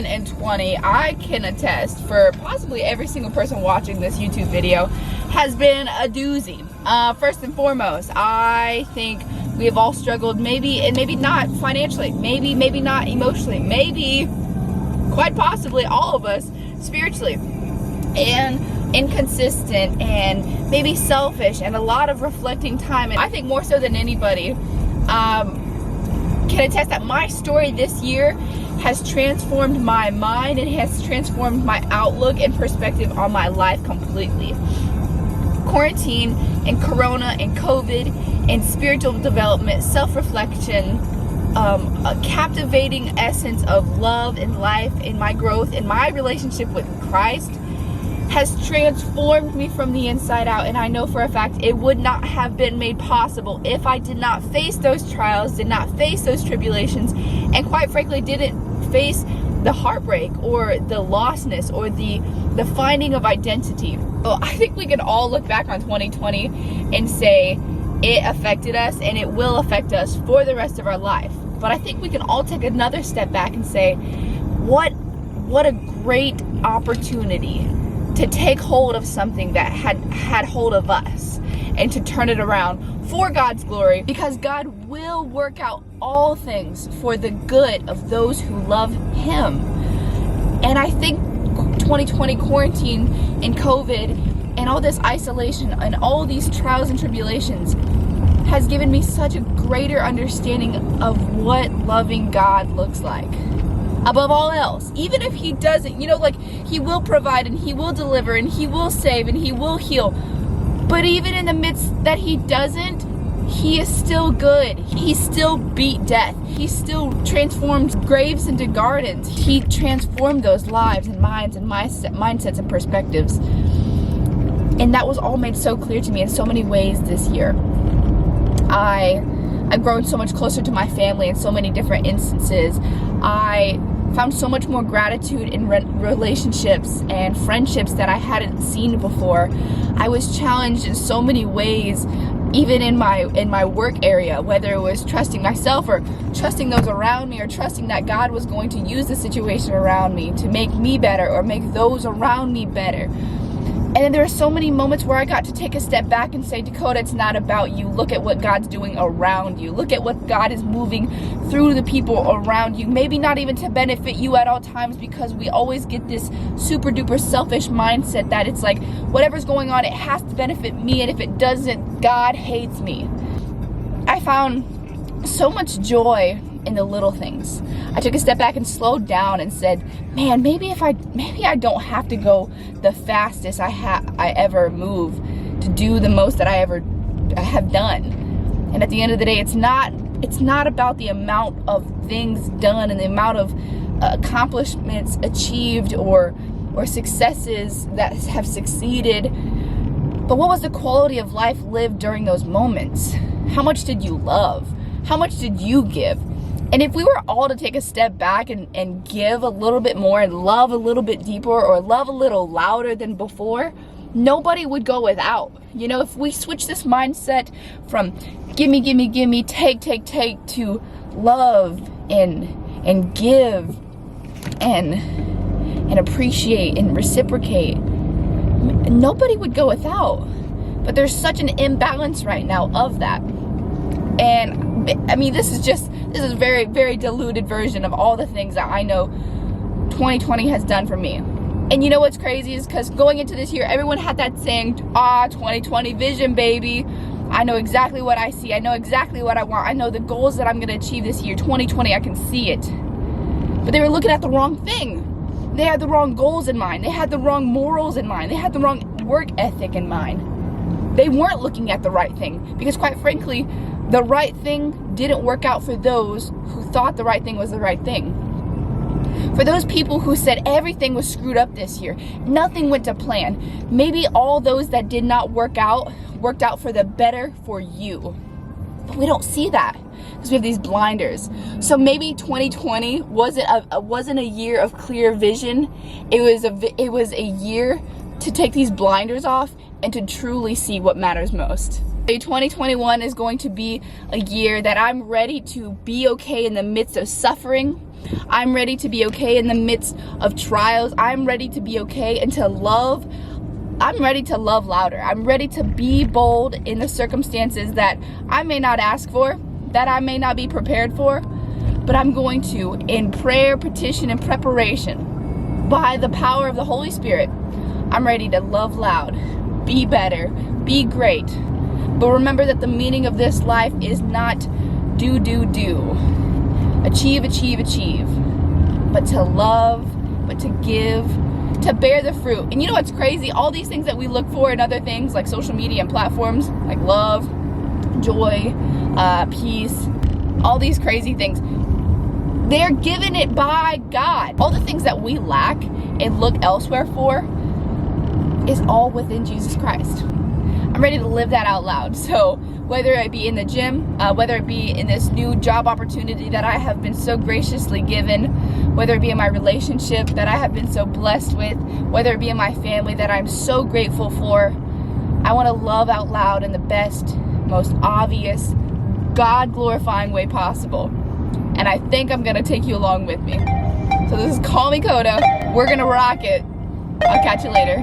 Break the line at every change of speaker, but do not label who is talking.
2020, I can attest for possibly every single person watching this YouTube video, has been a doozy. First and foremost, I think we have all struggled, maybe not financially, maybe not emotionally, maybe quite possibly all of us spiritually, and inconsistent and maybe selfish, and a lot of reflecting time. And I think more so than anybody can attest that my story this year has transformed my mind and has transformed my outlook and perspective on my life completely. Quarantine and Corona and COVID and spiritual development, self-reflection, a captivating essence of love and life in my growth in my relationship with Christ has transformed me from the inside out. And I know for a fact it would not have been made possible if I did not face those trials, did not face those tribulations, and quite frankly didn't face the heartbreak or the lostness or the finding of identity. So I think we can all look back on 2020 and say it affected us and it will affect us for the rest of our life. But I think we can all take another step back and say, what a great opportunity to take hold of something that had hold of us and to turn it around for God's glory, because God will work out all things for the good of those who love Him. And I think 2020 quarantine and COVID and all this isolation and all these trials and tribulations has given me such a greater understanding of what loving God looks like. Above all else, even if He doesn't, He will provide and He will deliver and He will save and He will heal. But even in the midst that He doesn't, He is still good. He still beat death. He still transformed graves into gardens. He transformed those lives and minds and mindsets and perspectives. And that was all made so clear to me in so many ways this year. I've grown so much closer to my family in so many different instances. I found so much more gratitude in relationships and friendships that I hadn't seen before. I was challenged in so many ways, even in my work area, whether it was trusting myself or trusting those around me or trusting that God was going to use the situation around me to make me better or make those around me better. And then there are so many moments where I got to take a step back and say, Dakota, it's not about you. Look at what God's doing around you. Look at what God is moving through the people around you. Maybe not even to benefit you at all times, because we always get this super duper selfish mindset that it's like, whatever's going on, it has to benefit me. And if it doesn't, God hates me. I found so much joy in the little things. I took a step back and slowed down and said, man, maybe I don't have to go the fastest I ever move to do the most that I have done. And at the end of the day, it's not about the amount of things done and the amount of accomplishments achieved or successes that have succeeded, but what was the quality of life lived during those moments? How much did you love? How much did you give? And if we were all to take a step back and give a little bit more and love a little bit deeper or love a little louder than before, nobody would go without. If we switch this mindset from gimme, take to love and give and appreciate and reciprocate, nobody would go without. But there's such an imbalance right now of that. And I mean, this is a very, very diluted version of all the things that I know 2020 has done for me. And you know what's crazy is because going into this year, everyone had that saying, 2020 vision, baby. I know exactly what I see. I know exactly what I want. I know the goals that I'm going to achieve this year. 2020, I can see it. But they were looking at the wrong thing. They had the wrong goals in mind. They had the wrong morals in mind. They had the wrong work ethic in mind. They weren't looking at the right thing, because quite frankly, the right thing didn't work out for those who thought the right thing was the right thing. For those people who said everything was screwed up this year, nothing went to plan, maybe all those that did not worked out for the better for you. But we don't see that because we have these blinders. So maybe 2020 wasn't a year of clear vision. It was a year to take these blinders off and to truly see what matters most. 2021 is going to be a year that I'm ready to be okay in the midst of suffering. I'm ready to be okay in the midst of trials. I'm ready to be okay and to love. I'm ready to love louder. I'm ready to be bold in the circumstances that I may not ask for, that I may not be prepared for, but I'm going to, in prayer, petition, and preparation, by the power of the Holy Spirit, I'm ready to love loud, be better, be great. But remember that the meaning of this life is not do, achieve, but to love, but to give, to bear the fruit. And you know what's crazy? All these things that we look for in other things like social media and platforms, like love, joy, peace, all these crazy things, they're given it by God. All the things that we lack and look elsewhere for is all within Jesus Christ. I'm ready to live that out loud. So whether it be in the gym, whether it be in this new job opportunity that I have been so graciously given, whether it be in my relationship that I have been so blessed with, whether it be in my family that I'm so grateful for, I want to love out loud in the best, most obvious, God-glorifying way possible. And I think I'm going to take you along with me. So this is Call Me Coda. We're going to rock it. I'll catch you later.